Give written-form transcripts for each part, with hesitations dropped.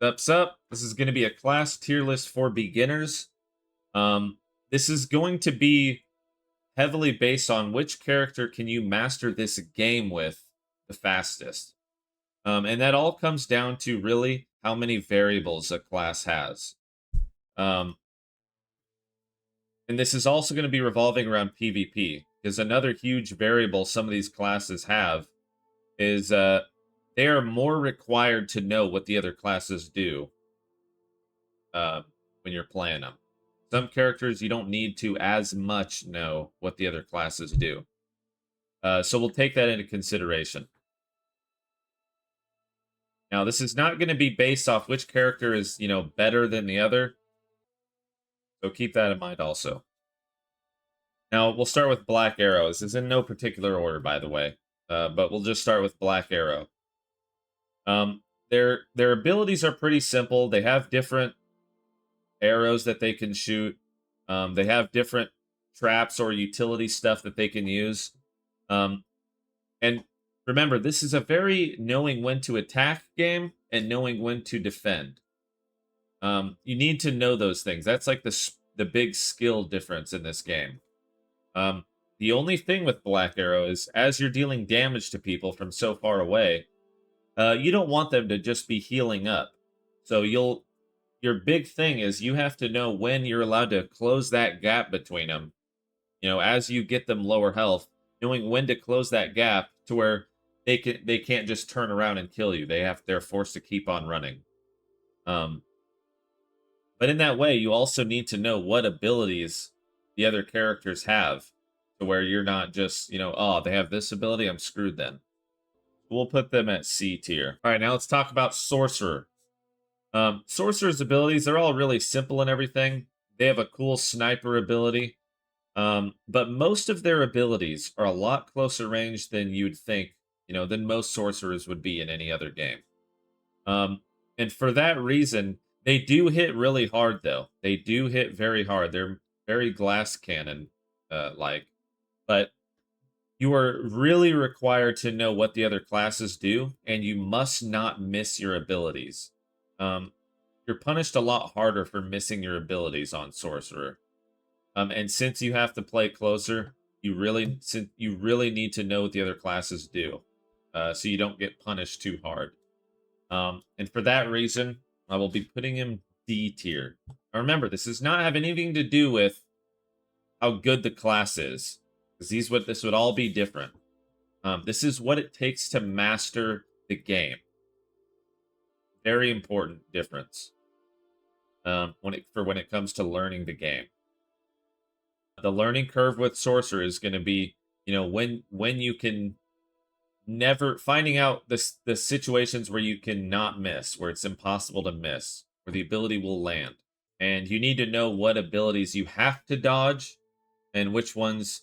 What's up? This is going to be a class tier list for beginners. This is going to be heavily based on which character can you master this game with the fastest. And that all comes down to really how many variables a class has. Um, and this is also going to be revolving around PvP, because another huge variable some of these classes have is they are more required to know what the other classes do when you're playing them. Some characters you don't need to as much know what the other classes do. So we'll take that into consideration. Now, this is not going to be based off which character is, better than the other. So keep that in mind also. Now, we'll start with Black Arrow. This is in no particular order, by the way. But we'll just start with Black Arrow. Their abilities are pretty simple. They have different arrows that they can shoot. They have different traps or utility stuff that they can use. And remember, this is a very knowing when to attack game and knowing when to defend. You need to know those things. That's like the big skill difference in this game. The only thing with Black Arrow is as you're dealing damage to people from so far away, you don't want them to just be healing up. So your big thing is you have to know when you're allowed to close that gap between them. As you get them lower health, knowing when to close that gap to where they can't just turn around and kill you. They're forced to keep on running. But in that way, you also need to know what abilities the other characters have, to where you're not just, oh, they have this ability, I'm screwed then. We'll put them at C tier. All right, now let's talk about Sorcerer. Sorcerer's abilities, they're all really simple and everything. They have a cool sniper ability. But most of their abilities are a lot closer range than you'd think, than most sorcerers would be in any other game. And for that reason, they do hit really hard, though. They do hit very hard. They're very glass cannon like. But you are really required to know what the other classes do, and you must not miss your abilities. You're punished a lot harder for missing your abilities on Sorcerer. And since you have to play closer, you really need to know what the other classes do, so you don't get punished too hard. And for that reason, I will be putting him D tier. Now remember, this does not have anything to do with how good the class is, because this would all be different. This is what it takes to master the game. Very important difference when it comes to learning the game. The learning curve with Sorcerer is going to be, when you can finding out the situations where you cannot miss, where it's impossible to miss, where the ability will land. And you need to know what abilities you have to dodge and which ones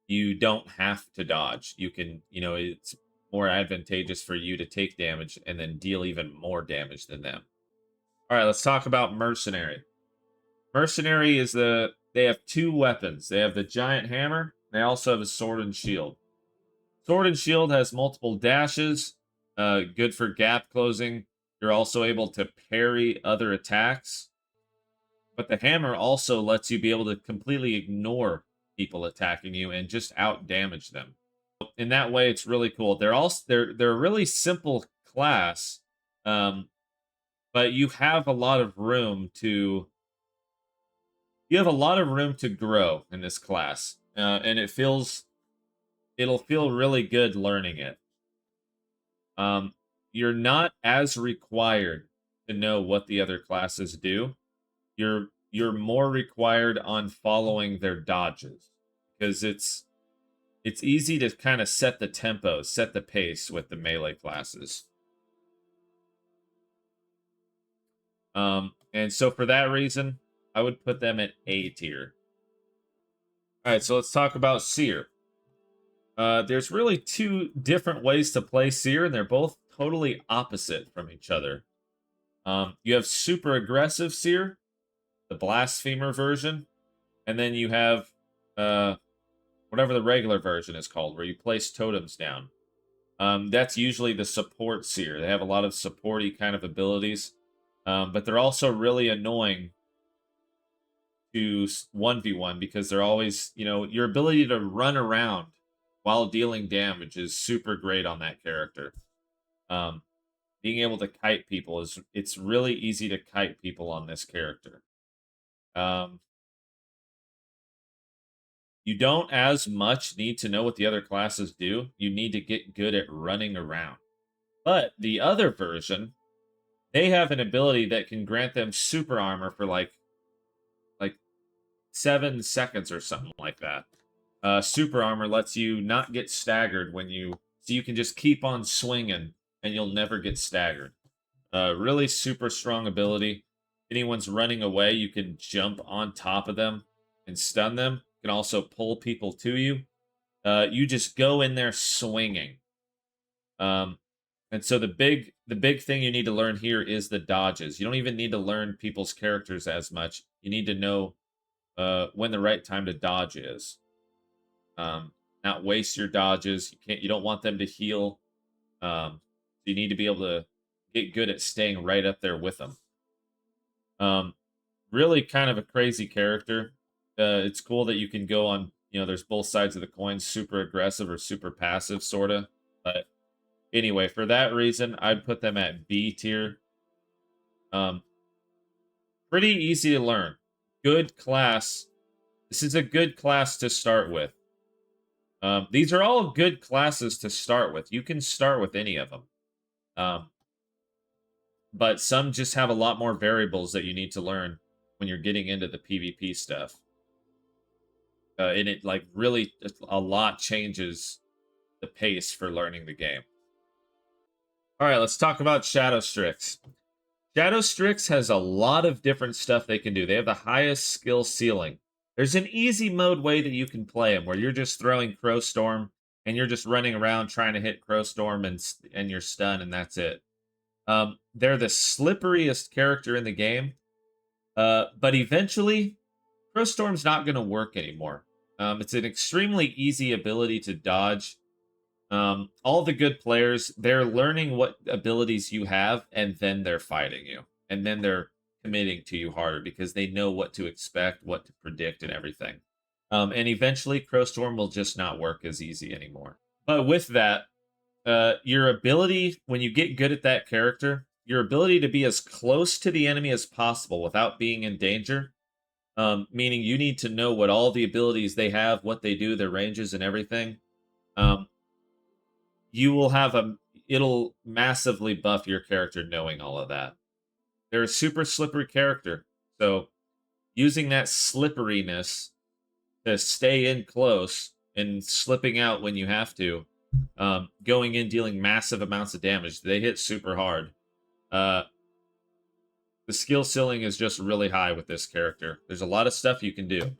you don't have to dodge. You can, it's more advantageous for you to take damage and then deal even more damage than them. All right, let's talk about Mercenary. Mercenary they have two weapons. They have the giant hammer. They also have a sword and shield. Sword and shield has multiple dashes, good for gap closing. You're also able to parry other attacks. But the hammer also lets you be able to completely ignore people attacking you and just out damage them. In that way, it's really cool. They're a really simple class, but you have a lot of room to grow in this class, and it'll feel really good learning it. You're not as required to know what the other classes do. You're more required on following their dodges, because it's easy to kind of set the tempo, set the pace with the melee classes. And so for that reason, I would put them at A tier. All right, so let's talk about Seir. There's really two different ways to play Seir, and they're both totally opposite from each other. You have super aggressive Seir, the Blasphemer version, and then you have whatever the regular version is called, where you place totems down. That's usually the support Seir. They have a lot of supporty kind of abilities. But they're also really annoying to 1v1 because they're always, your ability to run around while dealing damage is super great on that character. Um, Being able to kite people it's really easy to kite people on this character. Um, you don't as much need to know what the other classes do. You need to get good at running around. But the other version, they have an ability that can grant them super armor for like 7 seconds or something like that. Super armor lets you not get staggered so you can just keep on swinging and you'll never get staggered. Really super strong ability. Anyone's running away, you can jump on top of them and stun them. You can also pull people to you. You just go in there swinging. Um, and so the big thing you need to learn here is the dodges. You don't even need to learn people's characters as much. You need to know when the right time to dodge is. Not waste your dodges. You don't want them to heal. So you need to be able to get good at staying right up there with them. Really kind of a crazy character. It's cool that you can go on, there's both sides of the coin, super aggressive or super passive, sort of. But anyway, for that reason, I'd put them at B tier. Pretty easy to learn. Good class. This is a good class to start with. These are all good classes to start with. You can start with any of them. But some just have a lot more variables that you need to learn when you're getting into the PvP stuff. And it really a lot changes the pace for learning the game. All right, let's talk about Shadow Strix. Shadow Strix has a lot of different stuff they can do. They have the highest skill ceiling. There's an easy mode way that you can play them where you're just throwing Crowstorm and you're just running around trying to hit Crowstorm and you're stunned and that's it. They're the slipperiest character in the game. But eventually, Crowstorm's not going to work anymore. It's an extremely easy ability to dodge. All the good players, they're learning what abilities you have, and then they're fighting you. And then they're committing to you harder because they know what to expect, what to predict, and everything. And eventually, Crowstorm will just not work as easy anymore. But with that, your ability, when you get good at that character, your ability to be as close to the enemy as possible without being in danger, meaning you need to know what all the abilities they have, what they do, their ranges, and everything. You will have it'll massively buff your character knowing all of that. They're a super slippery character, so using that slipperiness to stay in close and slipping out when you have to, going in dealing massive amounts of damage. They hit super hard. The skill ceiling is just really high with this character. There's a lot of stuff you can do.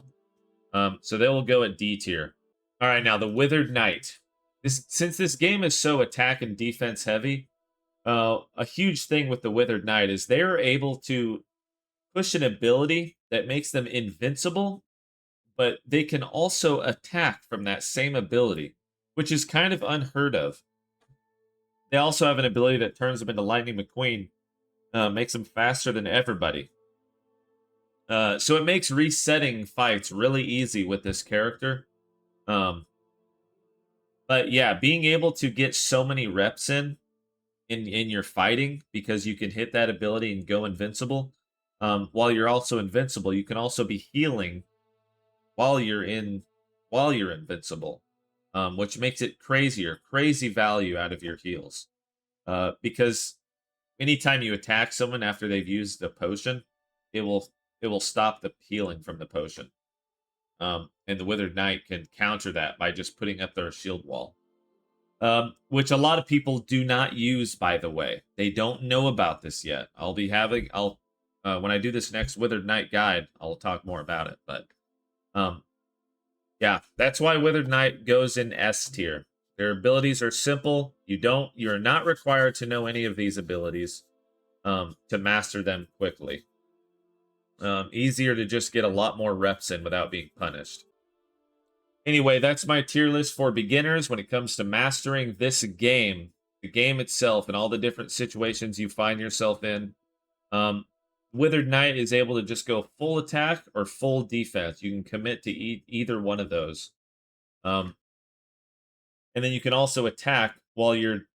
So they will go at D tier. All right, now the Withered Knight. Since this game is so attack and defense heavy, a huge thing with the Withered Knight is they're able to push an ability that makes them invincible, but they can also attack from that same ability, which is kind of unheard of. They also have an ability that turns them into Lightning McQueen, makes them faster than everybody. So it makes resetting fights really easy with this character. But yeah, being able to get so many reps in your fighting because you can hit that ability and go invincible. While you're also invincible, you can also be healing while you're invincible, which makes it crazy value out of your heals. Because anytime you attack someone after they've used a potion, it will stop the healing from the potion. And the Withered Knight can counter that by just putting up their shield wall. Which a lot of people do not use, by the way. They don't know about this yet. When I do this next Withered Knight guide, I'll talk more about it. But, yeah, that's why Withered Knight goes in S tier. Their abilities are simple. You're not required to know any of these abilities, to master them quickly. Easier to just get a lot more reps in without being punished. Anyway, that's my tier list for beginners when it comes to mastering this game, the game itself, and all the different situations you find yourself in. Um, Withered Knight is able to just go full attack or full defense. You can commit to either one of those. Um, and then you can also attack while you're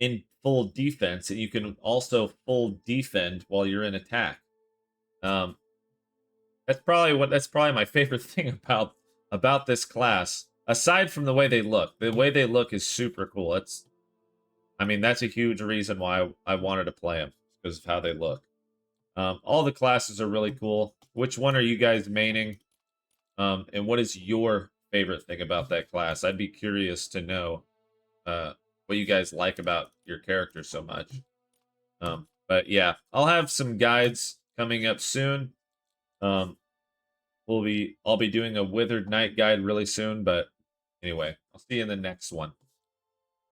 in full defense, and you can also full defend while you're in attack. Um, that's probably my favorite thing about this class. Aside from the way they look, the way they look is super cool. I mean, that's a huge reason why I wanted to play them because of how they look. All the classes are really cool. Which one are you guys maining? And what is your favorite thing about that class? I'd be curious to know what you guys like about your character so much. But yeah, I'll have some guides coming up soon. Um, I'll be doing a Withered Knight guide really soon. But anyway, I'll see you in the next one.